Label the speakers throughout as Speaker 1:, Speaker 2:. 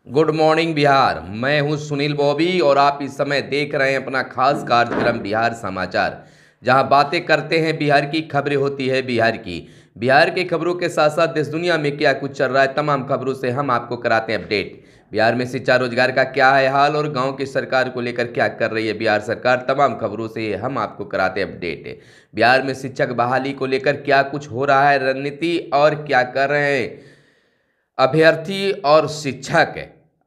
Speaker 1: Good morning Bihar. मैं हूं सुनील बॉबी और आप इस समय देख रहे हैं अपना खास कार्यक्रम बिहार समाचार, जहां बातें करते हैं बिहार की, खबरें होती है बिहार की। बिहार की खबरों के साथ साथ देश दुनिया में क्या कुछ चल रहा है, तमाम खबरों से हम आपको कराते हैं अपडेट। बिहार में शिक्षा रोजगार का क्या है हाल और गांव की सरकार को लेकर क्या कर रही है बिहार सरकार, तमाम खबरों से हम आपको कराते हैं अपडेट। बिहार में शिक्षक बहाली को लेकर क्या कुछ हो रहा है, रणनीति और क्या कर रहे हैं अभ्यर्थी और शिक्षक,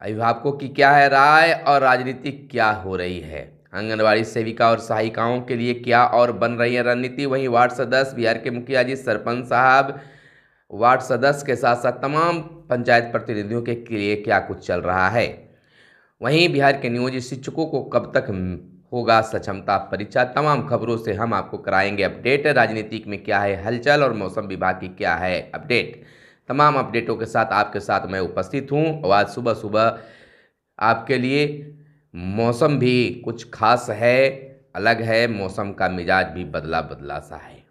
Speaker 1: अभिभावकों की क्या है राय और राजनीति क्या हो रही है, आंगनबाड़ी सेविका और सहायिकाओं के लिए क्या और बन रही है रणनीति। वहीं वार्ड सदस्य, बिहार के मुखिया जी, सरपंच साहब, वार्ड सदस्य के साथ साथ तमाम पंचायत प्रतिनिधियों के लिए क्या कुछ चल रहा है। वहीं बिहार के नियोजित शिक्षकों को कब तक होगा सक्षमता परीक्षा, तमाम खबरों से हम आपको कराएंगे अपडेट। राजनीतिक में क्या है हलचल और मौसम विभाग की क्या है अपडेट, तमाम अपडेटों के साथ आपके साथ मैं उपस्थित हूं। और आज सुबह सुबह आपके लिए मौसम भी कुछ खास है, अलग है। मौसम का मिजाज भी बदला बदला सा है।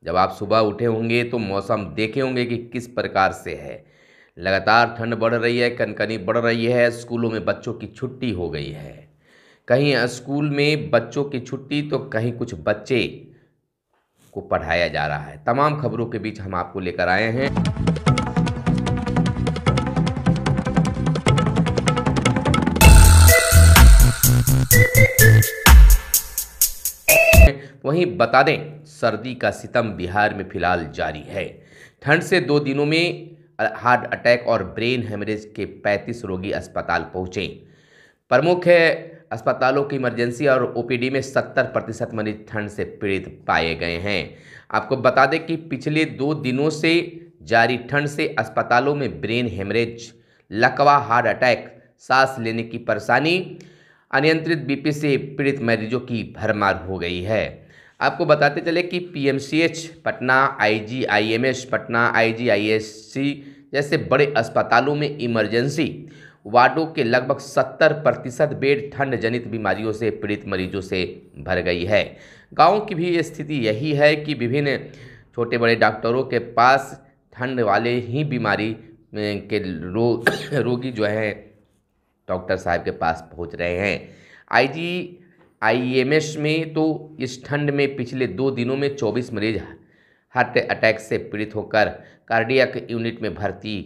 Speaker 1: जब आप सुबह उठे होंगे तो मौसम देखे होंगे कि किस प्रकार से है। लगातार ठंड बढ़ रही है, कनकनी बढ़ रही है। स्कूलों में बच्चों की छुट्टी हो गई है, कहीं स्कूल में बच्चों की छुट्टी तो कहीं कुछ बच्चे को पढ़ाया जा रहा है। तमाम खबरों के बीच हम आपको लेकर आए हैं। वहीं बता दें, सर्दी का सितम बिहार में फिलहाल जारी है। ठंड से 2 दिनों में हार्ट अटैक और ब्रेन हेमरेज के 35 रोगी अस्पताल पहुंचे। प्रमुख अस्पतालों की इमरजेंसी और ओपीडी में 70% मरीज ठंड से पीड़ित पाए गए हैं। आपको बता दें कि पिछले 2 दिनों से जारी ठंड से अस्पतालों में ब्रेन हेमरेज, लकवा, हार्ट अटैक, सांस लेने की परेशानी, अनियंत्रित बीपी से पीड़ित मरीजों की भरमार हो गई है। आपको बताते चले कि पीएमसीएच पटना, आईजीआईएमएस पटना, आईजीआईएससी जैसे बड़े अस्पतालों में इमरजेंसी वार्डों के लगभग 70% बेड ठंड जनित बीमारियों से पीड़ित मरीजों से भर गई है। गाँव की भी स्थिति यही है कि विभिन्न छोटे बड़े डॉक्टरों के पास ठंड वाले ही बीमारी के रोगी जो हैं डॉक्टर साहब के पास पहुंच रहे हैं। आईजीआईएमएस में तो इस ठंड में पिछले 2 दिनों में 24 मरीज हार्ट अटैक से पीड़ित होकर कार्डियक यूनिट में भर्ती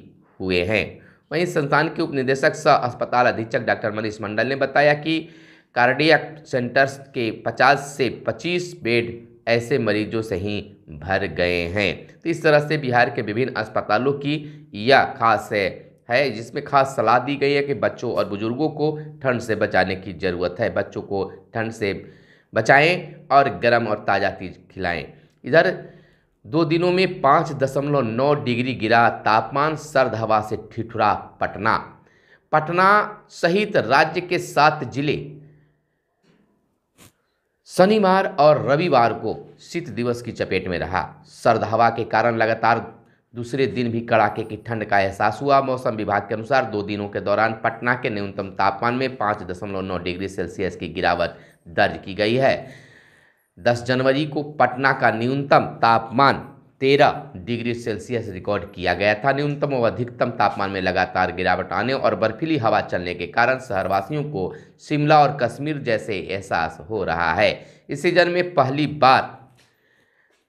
Speaker 1: हुए हैं। वहीं संस्थान के उपनिदेशक सह अस्पताल अधीक्षक डॉक्टर मनीष मंडल ने बताया कि कार्डियक सेंटर्स के 50 से 25 बेड ऐसे मरीजों से ही भर गए हैं। तो इस तरह से बिहार के विभिन्न अस्पतालों की यह खास है जिसमें खास सलाह दी गई है कि बच्चों और बुजुर्गों को ठंड से बचाने की ज़रूरत है। बच्चों को ठंड से बचाएं और गर्म और ताज़ा चीज़ खिलाएं। इधर 2 दिनों में 5.9 डिग्री गिरा तापमान, सर्द हवा से ठिठुरा पटना सहित राज्य के 7 जिले शनिवार और रविवार को शीत दिवस की चपेट में रहा। सर्द हवा के कारण लगातार दूसरे दिन भी कड़ाके की ठंड का एहसास हुआ। मौसम विभाग के अनुसार 2 दिनों के दौरान पटना के न्यूनतम तापमान में 5.9 डिग्री सेल्सियस की गिरावट दर्ज की गई है। 10 जनवरी को पटना का न्यूनतम तापमान 13 डिग्री सेल्सियस रिकॉर्ड किया गया था। न्यूनतम और अधिकतम तापमान में लगातार गिरावट आने और बर्फीली हवा चलने के कारण शहरवासियों को शिमला और कश्मीर जैसे एहसास हो रहा है। इस सीजन में पहली बार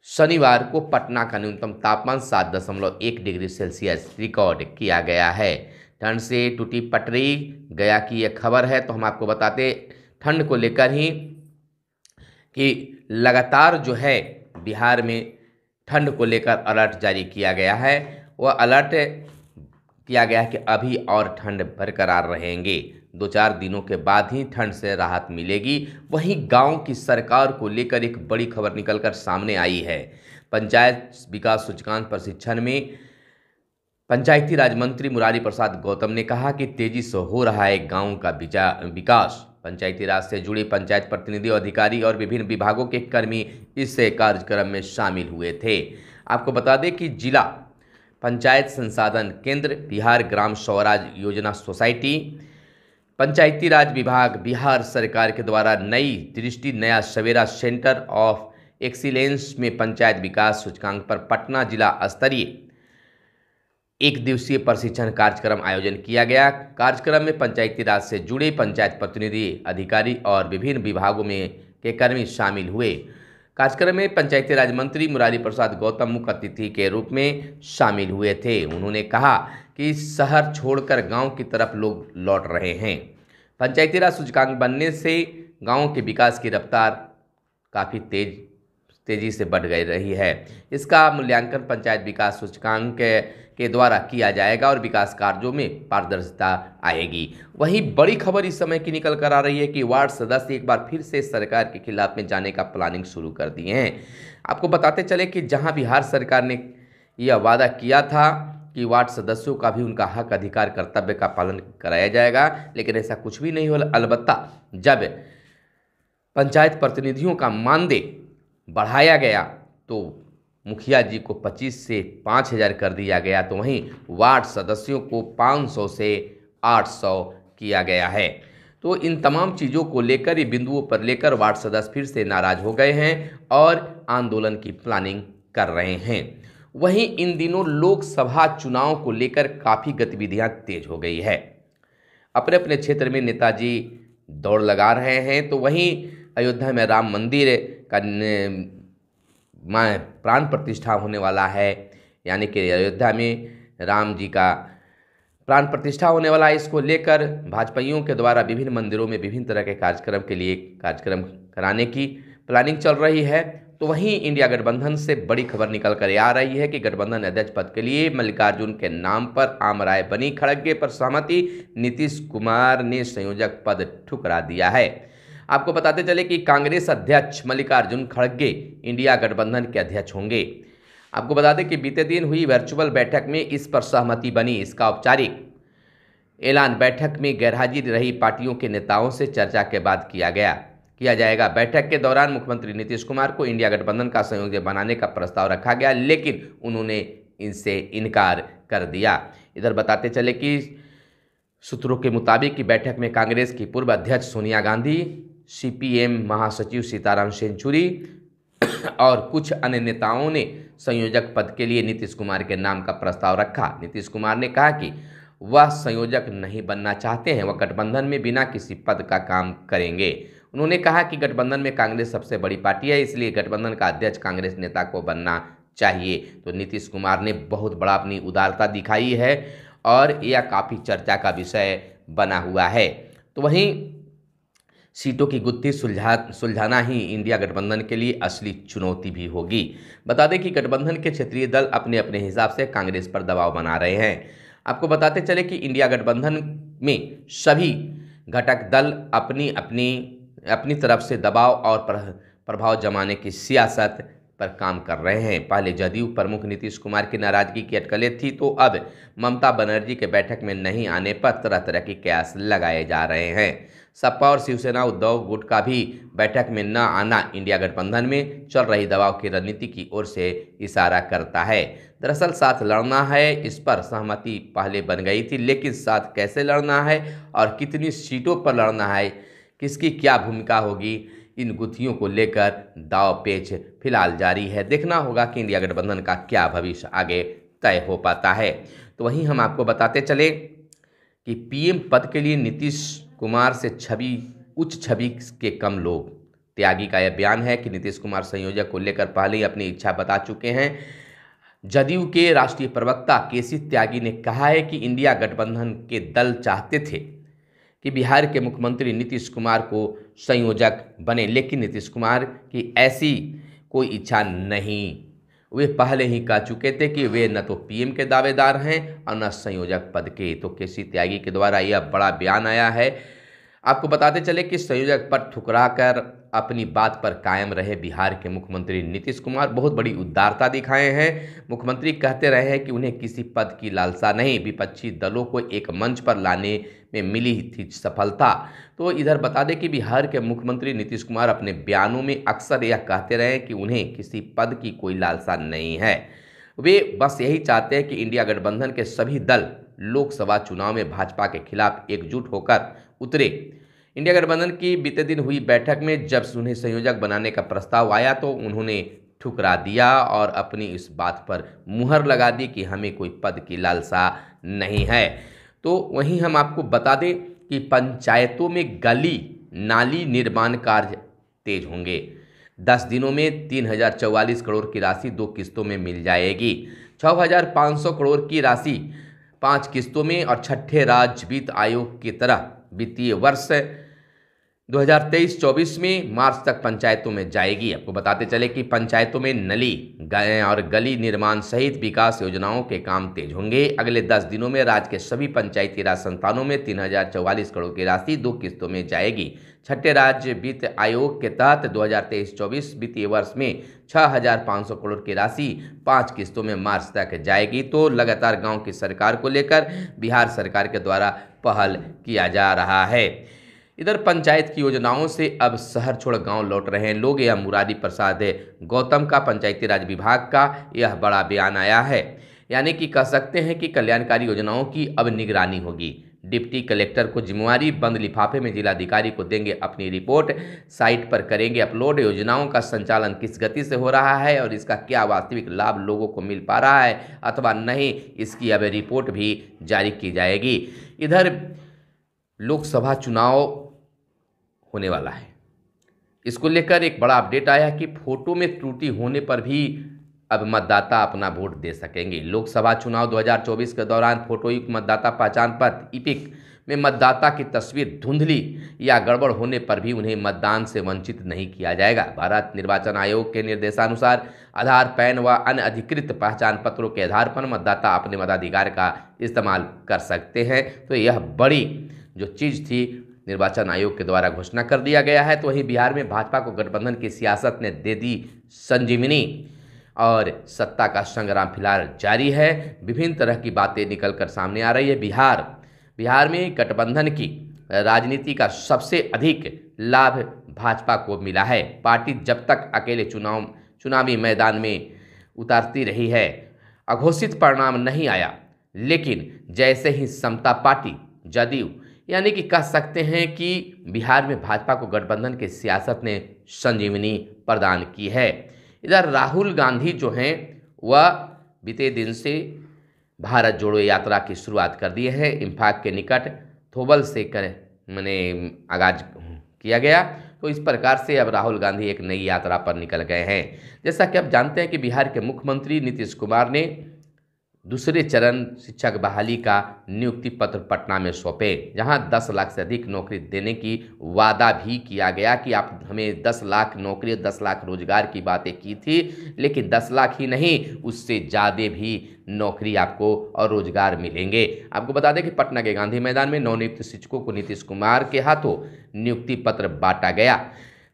Speaker 1: शनिवार को पटना का न्यूनतम तापमान 7.1 डिग्री सेल्सियस रिकॉर्ड किया गया है। ठंड से टूटी पटरी गया की यह खबर है, तो हम आपको बताते ठंड को लेकर ही कि लगातार जो है बिहार में ठंड को लेकर अलर्ट जारी किया गया है। वह अलर्ट किया गया है कि अभी और ठंड बरकरार रहेंगे। 2-4 दिनों के बाद ही ठंड से राहत मिलेगी। वहीं गांव की सरकार को लेकर एक बड़ी खबर निकलकर सामने आई है। पंचायत विकास सूचकांक प्रशिक्षण में पंचायती राज मंत्री मुरारी प्रसाद गौतम ने कहा कि तेजी से हो रहा है गांव का विकास। पंचायती राज से जुड़े पंचायत प्रतिनिधि, अधिकारी और विभिन्न विभागों के कर्मी इस कार्यक्रम में शामिल हुए थे। आपको बता दें कि जिला पंचायत संसाधन केंद्र, बिहार ग्राम स्वराज योजना सोसाइटी, पंचायती राज विभाग, बिहार सरकार के द्वारा नई दृष्टि नया सवेरा सेंटर ऑफ एक्सीलेंस में पंचायत विकास सूचकांक पर पटना जिला स्तरीय एक दिवसीय प्रशिक्षण कार्यक्रम आयोजन किया गया। कार्यक्रम में पंचायती राज से जुड़े पंचायत प्रतिनिधि, अधिकारी और विभिन्न विभागों में के कर्मी शामिल हुए। कार्यक्रम में पंचायती राज मंत्री मुरारी प्रसाद गौतम मुख्य अतिथि के रूप में शामिल हुए थे। उन्होंने कहा कि शहर छोड़कर गांव की तरफ लोग लौट रहे हैं। पंचायती राज सूचकांक बनने से गांवों के विकास की रफ्तार काफ़ी तेजी से बढ़ गई रही है। इसका मूल्यांकन पंचायत विकास सूचकांक के द्वारा किया जाएगा और विकास कार्यों में पारदर्शिता आएगी। वहीं बड़ी खबर इस समय की निकल कर आ रही है कि वार्ड सदस्य एक बार फिर से सरकार के खिलाफ में जाने का प्लानिंग शुरू कर दिए हैं। आपको बताते चले कि जहां बिहार सरकार ने यह वादा किया था कि वार्ड सदस्यों का भी उनका हक, अधिकार, कर्तव्य का पालन कराया जाएगा, लेकिन ऐसा कुछ भी नहीं हुआ। अलबत्ता जब पंचायत प्रतिनिधियों का मानदेय बढ़ाया गया तो मुखिया जी को 25 से 5,000 कर दिया गया, तो वहीं वार्ड सदस्यों को 500 से 800 किया गया है। तो इन तमाम चीज़ों को लेकर, ये बिंदुओं पर लेकर वार्ड सदस्य फिर से नाराज हो गए हैं और आंदोलन की प्लानिंग कर रहे हैं। वहीं इन दिनों लोकसभा चुनाव को लेकर काफ़ी गतिविधियां तेज हो गई है। अपने अपने क्षेत्र में नेताजी दौड़ लगा रहे हैं, तो वहीं अयोध्या में राम मंदिर का प्राण प्रतिष्ठा होने वाला है, यानी कि अयोध्या में राम जी का प्राण प्रतिष्ठा होने वाला है। इसको लेकर भाजपाइयों के द्वारा विभिन्न मंदिरों में विभिन्न तरह के कार्यक्रम के लिए कार्यक्रम कराने की प्लानिंग चल रही है। तो वहीं इंडिया गठबंधन से बड़ी खबर निकल कर आ रही है कि गठबंधन अध्यक्ष पद के लिए मल्लिकार्जुन के नाम पर आम राय बनी। खड़गे पर सहमति, नीतीश कुमार ने संयोजक पद ठुकरा दिया है। आपको बताते चले कि कांग्रेस अध्यक्ष मल्लिकार्जुन खड़गे इंडिया गठबंधन के अध्यक्ष होंगे। आपको बता दें कि बीते दिन हुई वर्चुअल बैठक में इस पर सहमति बनी। इसका औपचारिक ऐलान बैठक में गैरहाजिर रही पार्टियों के नेताओं से चर्चा के बाद किया जाएगा। बैठक के दौरान मुख्यमंत्री नीतीश कुमार को इंडिया गठबंधन का संयोजक बनाने का प्रस्ताव रखा गया, लेकिन उन्होंने इनसे इनकार कर दिया। इधर बताते चले कि सूत्रों के मुताबिक कि बैठक में कांग्रेस की पूर्व अध्यक्ष सोनिया गांधी, सीपीएम महासचिव सीताराम येचुरी और कुछ अन्य नेताओं ने संयोजक पद के लिए नीतीश कुमार के नाम का प्रस्ताव रखा। नीतीश कुमार ने कहा कि वह संयोजक नहीं बनना चाहते हैं, वह गठबंधन में बिना किसी पद का काम करेंगे। उन्होंने कहा कि गठबंधन में कांग्रेस सबसे बड़ी पार्टी है, इसलिए गठबंधन का अध्यक्ष कांग्रेस नेता को बनना चाहिए। तो नीतीश कुमार ने बहुत बड़ा अपनी उदारता दिखाई है और यह काफ़ी चर्चा का विषय बना हुआ है। तो वहीं सीटों की गुत्थी सुलझाना ही इंडिया गठबंधन के लिए असली चुनौती भी होगी। बता दें कि गठबंधन के क्षेत्रीय दल अपने अपने हिसाब से कांग्रेस पर दबाव बना रहे हैं। आपको बताते चले कि इंडिया गठबंधन में सभी घटक दल अपनी तरफ से दबाव और प्रभाव जमाने की सियासत पर काम कर रहे हैं। पहले जदयू प्रमुख नीतीश कुमार की नाराजगी की अटकलें थी, तो अब ममता बनर्जी के बैठक में नहीं आने पर तरह तरह के कयास लगाए जा रहे हैं। सपा और शिवसेना उद्धव गुट का भी बैठक में न आना इंडिया गठबंधन में चल रही दबाव की रणनीति की ओर से इशारा करता है। दरअसल साथ लड़ना है, इस पर सहमति पहले बन गई थी, लेकिन साथ कैसे लड़ना है और कितनी सीटों पर लड़ना है, किसकी क्या भूमिका होगी, इन गुत्थियों को लेकर दाव पेच फिलहाल जारी है। देखना होगा कि इंडिया गठबंधन का क्या भविष्य आगे तय हो पाता है। तो वहीं हम आपको बताते चले कि पीएम पद के लिए नीतीश कुमार से उच्च छवि के कम लोग। त्यागी का यह बयान है कि नीतीश कुमार संयोजक को लेकर पहले ही अपनी इच्छा बता चुके हैं। जदयू के राष्ट्रीय प्रवक्ता केसी त्यागी ने कहा है कि इंडिया गठबंधन के दल चाहते थे कि बिहार के मुख्यमंत्री नीतीश कुमार को संयोजक बने, लेकिन नीतीश कुमार की ऐसी कोई इच्छा नहीं। वे पहले ही कह चुके थे कि वे न तो पीएम के दावेदार हैं और न संयोजक पद के। तो केसी त्यागी के द्वारा यह बड़ा बयान आया है। आपको बताते चले कि संयोजक पद ठुकराकर अपनी बात पर कायम रहे बिहार के मुख्यमंत्री नीतीश कुमार बहुत बड़ी उदारता दिखाए हैं। मुख्यमंत्री कहते रहे हैं कि उन्हें किसी पद की लालसा नहीं, विपक्षी दलों को एक मंच पर लाने में मिली थी सफलता। तो इधर बता दें कि बिहार के मुख्यमंत्री नीतीश कुमार अपने बयानों में अक्सर यह कहते रहे कि उन्हें किसी पद की कोई लालसा नहीं है। वे बस यही चाहते हैं कि इंडिया गठबंधन के सभी दल लोकसभा चुनाव में भाजपा के खिलाफ एकजुट होकर उतरे। इंडिया गठबंधन की बीते दिन हुई बैठक में जब उन्हें संयोजक बनाने का प्रस्ताव आया तो उन्होंने ठुकरा दिया और अपनी इस बात पर मुहर लगा दी कि हमें कोई पद की लालसा नहीं है। तो वहीं हम आपको बता दें कि पंचायतों में गली नाली निर्माण कार्य तेज होंगे। 10 दिनों में 3044 करोड़ की राशि 2 किस्तों में मिल जाएगी। 6500 करोड़ की राशि 5 किस्तों में और छठे राज्य वित्त आयोग की तरह वित्तीय वर्ष 2023-24 में मार्च तक पंचायतों में जाएगी। आपको बताते चले कि पंचायतों में नली और गली निर्माण सहित विकास योजनाओं के काम तेज होंगे। अगले 10 दिनों में राज्य के सभी पंचायती राज संस्थानों में 3044 करोड़ की राशि 2 किस्तों में जाएगी। छठे राज्य वित्त आयोग के तहत 2023-24 वित्तीय वर्ष में 6500 करोड़ की राशि 5 किस्तों में मार्च तक जाएगी। तो लगातार गाँव की सरकार को लेकर बिहार सरकार के द्वारा पहल किया जा रहा है। इधर पंचायत की योजनाओं से अब शहर छोड़ गांव लौट रहे हैं लोग। यह मुरारी प्रसाद गौतम का पंचायती राज विभाग का यह बड़ा बयान आया है। यानी कि कह सकते हैं कि कल्याणकारी योजनाओं की अब निगरानी होगी। डिप्टी कलेक्टर को जिम्मेवारी, बंद लिफाफे में जिलाधिकारी को देंगे अपनी रिपोर्ट, साइट पर करेंगे अपलोड। योजनाओं का संचालन किस गति से हो रहा है और इसका क्या वास्तविक लाभ लोगों को मिल पा रहा है अथवा नहीं, इसकी अब रिपोर्ट भी जारी की जाएगी। इधर लोकसभा चुनाव होने वाला है, इसको लेकर एक बड़ा अपडेट आया कि फोटो में त्रुटि होने पर भी अब मतदाता अपना वोट दे सकेंगे। लोकसभा चुनाव 2024 के दौरान फोटोयुक्त मतदाता पहचान पत्र ईपिक में मतदाता की तस्वीर धुंधली या गड़बड़ होने पर भी उन्हें मतदान से वंचित नहीं किया जाएगा। भारत निर्वाचन आयोग के निर्देशानुसार आधार, पैन व अन्य अधिकृत पहचान पत्रों के आधार पर मतदाता अपने मताधिकार का इस्तेमाल कर सकते हैं। तो यह बड़ी जो चीज़ थी निर्वाचन आयोग के द्वारा घोषणा कर दिया गया है। तो वहीं बिहार में भाजपा को गठबंधन की सियासत ने दे दी संजीवनी और सत्ता का संग्राम फिलहाल जारी है। विभिन्न तरह की बातें निकलकर सामने आ रही है। बिहार में गठबंधन की राजनीति का सबसे अधिक लाभ भाजपा को मिला है। पार्टी जब तक अकेले चुनावी मैदान में उतारती रही है, अघोषित परिणाम नहीं आया, लेकिन जैसे ही समता पार्टी जदयू यानी कि कह सकते हैं कि बिहार में भाजपा को गठबंधन की सियासत ने संजीवनी प्रदान की है। इधर राहुल गांधी जो हैं वह बीते दिन से भारत जोड़ो यात्रा की शुरुआत कर दी है। इम्फाक के निकट थोबल से आगाज किया गया। तो इस प्रकार से अब राहुल गांधी एक नई यात्रा पर निकल गए हैं। जैसा कि आप जानते हैं कि बिहार के मुख्यमंत्री नीतीश कुमार ने दूसरे चरण शिक्षक बहाली का नियुक्ति पत्र पटना में सौंपे, जहां 10 लाख से अधिक नौकरी देने की वादा भी किया गया कि आप हमें 10 लाख नौकरी, 10 लाख रोजगार की बातें की थी, लेकिन 10 लाख ही नहीं, उससे ज़्यादा भी नौकरी आपको और रोजगार मिलेंगे। आपको बता दें कि पटना के गांधी मैदान में नवनियुक्त शिक्षकों को नीतीश कुमार के हाथों नियुक्ति पत्र बांटा गया।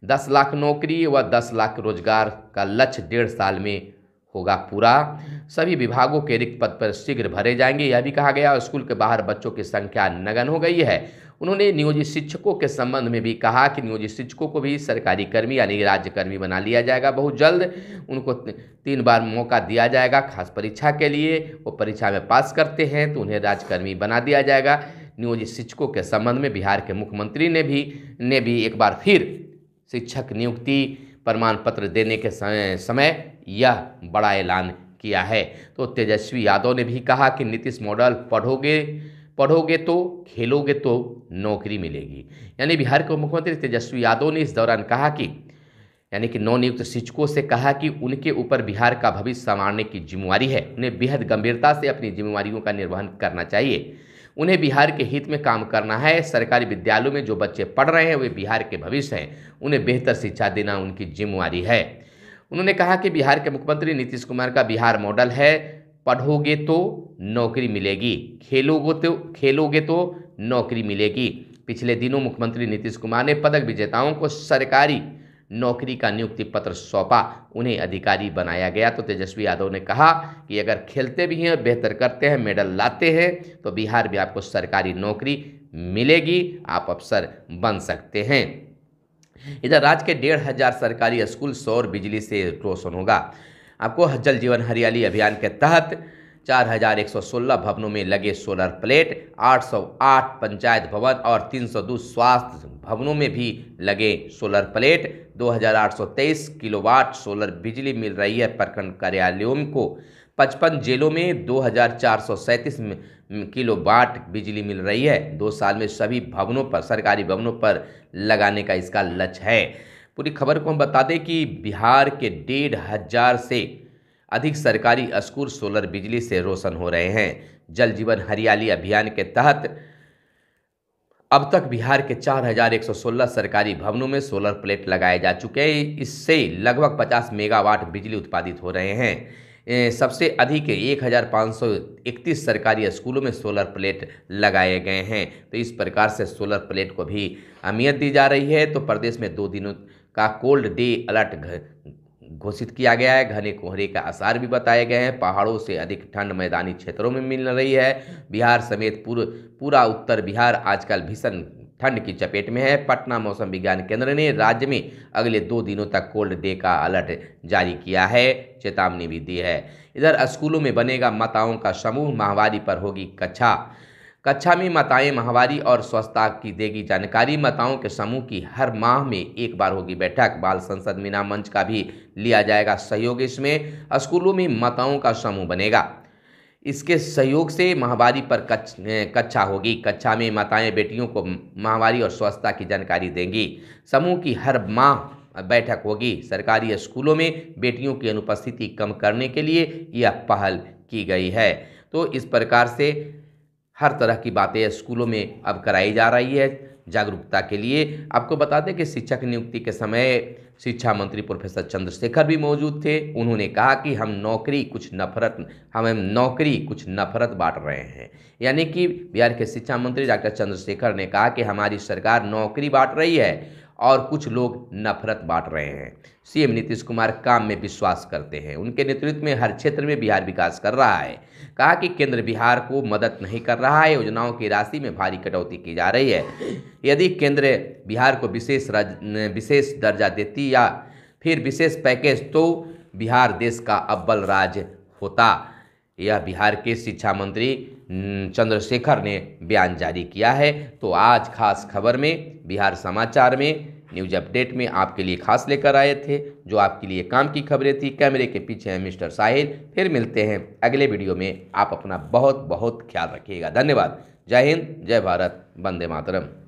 Speaker 1: 10 लाख नौकरी व 10 लाख रोजगार का लक्ष्य 1.5 साल में होगा पूरा। सभी विभागों के रिक्त पद पर शीघ्र भरे जाएंगे, यह भी कहा गया। स्कूल के बाहर बच्चों की संख्या नगण्य हो गई है। उन्होंने नियोजित शिक्षकों के संबंध में भी कहा कि नियोजित शिक्षकों को भी सरकारी कर्मी यानी राज्य कर्मी बना लिया जाएगा बहुत जल्द। उनको 3 बार मौका दिया जाएगा खास परीक्षा के लिए। वो परीक्षा में पास करते हैं तो उन्हें राज्यकर्मी बना दिया जाएगा। नियोजित शिक्षकों के संबंध में बिहार के मुख्यमंत्री ने भी एक बार फिर शिक्षक नियुक्ति प्रमाण पत्र देने के समय यह बड़ा ऐलान किया है। तो तेजस्वी यादव ने भी कहा कि नीतीश मॉडल पढ़ोगे तो खेलोगे तो नौकरी मिलेगी। यानी बिहार के मुख्यमंत्री तेजस्वी यादव ने इस दौरान कहा कि नवनियुक्त शिक्षकों से कहा कि उनके ऊपर बिहार का भविष्य संवारने की जिम्मेवारी है। उन्हें बेहद गंभीरता से अपनी जिम्मेवारियों का निर्वहन करना चाहिए। उन्हें बिहार के हित में काम करना है। सरकारी विद्यालयों में जो बच्चे पढ़ रहे हैं वे बिहार के भविष्य हैं। उन्हें बेहतर शिक्षा देना उनकी जिम्मेवारी है। उन्होंने कहा कि बिहार के मुख्यमंत्री नीतीश कुमार का बिहार मॉडल है, पढ़ोगे तो नौकरी मिलेगी, खेलोगे तो नौकरी मिलेगी। पिछले दिनों मुख्यमंत्री नीतीश कुमार ने पदक विजेताओं को सरकारी नौकरी का नियुक्ति पत्र सौंपा, उन्हें अधिकारी बनाया गया। तो तेजस्वी यादव ने कहा कि अगर खेलते भी हैं, बेहतर करते हैं, मेडल लाते हैं तो बिहार में आपको सरकारी नौकरी मिलेगी, आप अफसर बन सकते हैं। इधर राज्य के 1500 सरकारी स्कूल सौर बिजली से रोशन होगा। आपको जल जीवन हरियाली अभियान के तहत 4116 भवनों में लगे सोलर प्लेट, 808 पंचायत भवन और 302 स्वास्थ्य भवनों में भी लगे सोलर प्लेट। 2823 किलोवाट सोलर बिजली मिल रही है प्रखंड कार्यालयों को। 55 जेलों में 2437 किलोवाट बिजली मिल रही है। 2 साल में सभी भवनों पर, सरकारी भवनों पर लगाने का इसका लक्ष्य है। पूरी खबर को हम बता दें कि बिहार के 1500 से अधिक सरकारी स्कूल सोलर बिजली से रोशन हो रहे हैं। जल जीवन हरियाली अभियान के तहत अब तक बिहार के 4116 सरकारी भवनों में सोलर प्लेट लगाए जा चुके हैं। इससे लगभग 50 मेगावाट बिजली उत्पादित हो रहे हैं। सबसे अधिक 1531 सरकारी स्कूलों में सोलर प्लेट लगाए गए हैं। तो इस प्रकार से सोलर प्लेट को भी अहमियत दी जा रही है। तो प्रदेश में 2 दिनों का कोल्ड डे अलर्ट घोषित किया गया है। घने कोहरे का आसार भी बताए गए हैं। पहाड़ों से अधिक ठंड मैदानी क्षेत्रों में मिल रही है। बिहार समेत पूरा उत्तर बिहार आजकल भीषण ठंड की चपेट में है। पटना मौसम विज्ञान केंद्र ने राज्य में अगले 2 दिनों तक कोल्ड डे का अलर्ट जारी किया है, चेतावनी भी दी है। इधर स्कूलों में बनेगा माताओं का समूह, माहवारी पर होगी कक्षा में माताएं माहवारी और स्वच्छता की देगी जानकारी। माताओं के समूह की हर माह में एक बार होगी बैठक। बाल संसद मीना मंच का भी लिया जाएगा सहयोग। इसमें स्कूलों में माताओं का समूह बनेगा। इसके सहयोग से माहवारी पर कक्षा होगी। कक्षा में माताएं बेटियों को माहवारी और स्वच्छता की जानकारी देंगी। समूह की हर माह बैठक होगी। सरकारी स्कूलों में बेटियों की अनुपस्थिति कम करने के लिए यह पहल की गई है। तो इस प्रकार से हर तरह की बातें स्कूलों में अब कराई जा रही है जागरूकता के लिए। आपको बता दें कि शिक्षक नियुक्ति के समय शिक्षा मंत्री प्रोफेसर चंद्रशेखर भी मौजूद थे। उन्होंने कहा कि हम नौकरी कुछ नफरत बांट रहे हैं। यानी कि बिहार के शिक्षा मंत्री डॉक्टर चंद्रशेखर ने कहा कि हमारी सरकार नौकरी बांट रही है और कुछ लोग नफरत बांट रहे हैं। सीएम नीतीश कुमार काम में विश्वास करते हैं। उनके नेतृत्व में हर क्षेत्र में बिहार विकास कर रहा है। कहा कि केंद्र बिहार को मदद नहीं कर रहा है। योजनाओं की राशि में भारी कटौती की जा रही है। यदि केंद्र बिहार को विशेष दर्जा देती या फिर विशेष पैकेज तो बिहार देश का अव्वल राज्य होता। यह बिहार के शिक्षा मंत्री चंद्रशेखर ने बयान जारी किया है। तो आज खास खबर में बिहार समाचार में न्यूज अपडेट में आपके लिए खास लेकर आए थे, जो आपके लिए काम की खबरें थी। कैमरे के पीछे हैं मिस्टर साहिल। फिर मिलते हैं अगले वीडियो में। आप अपना बहुत बहुत ख्याल रखिएगा। धन्यवाद। जय हिंद, जय भारत, वंदे मातरम।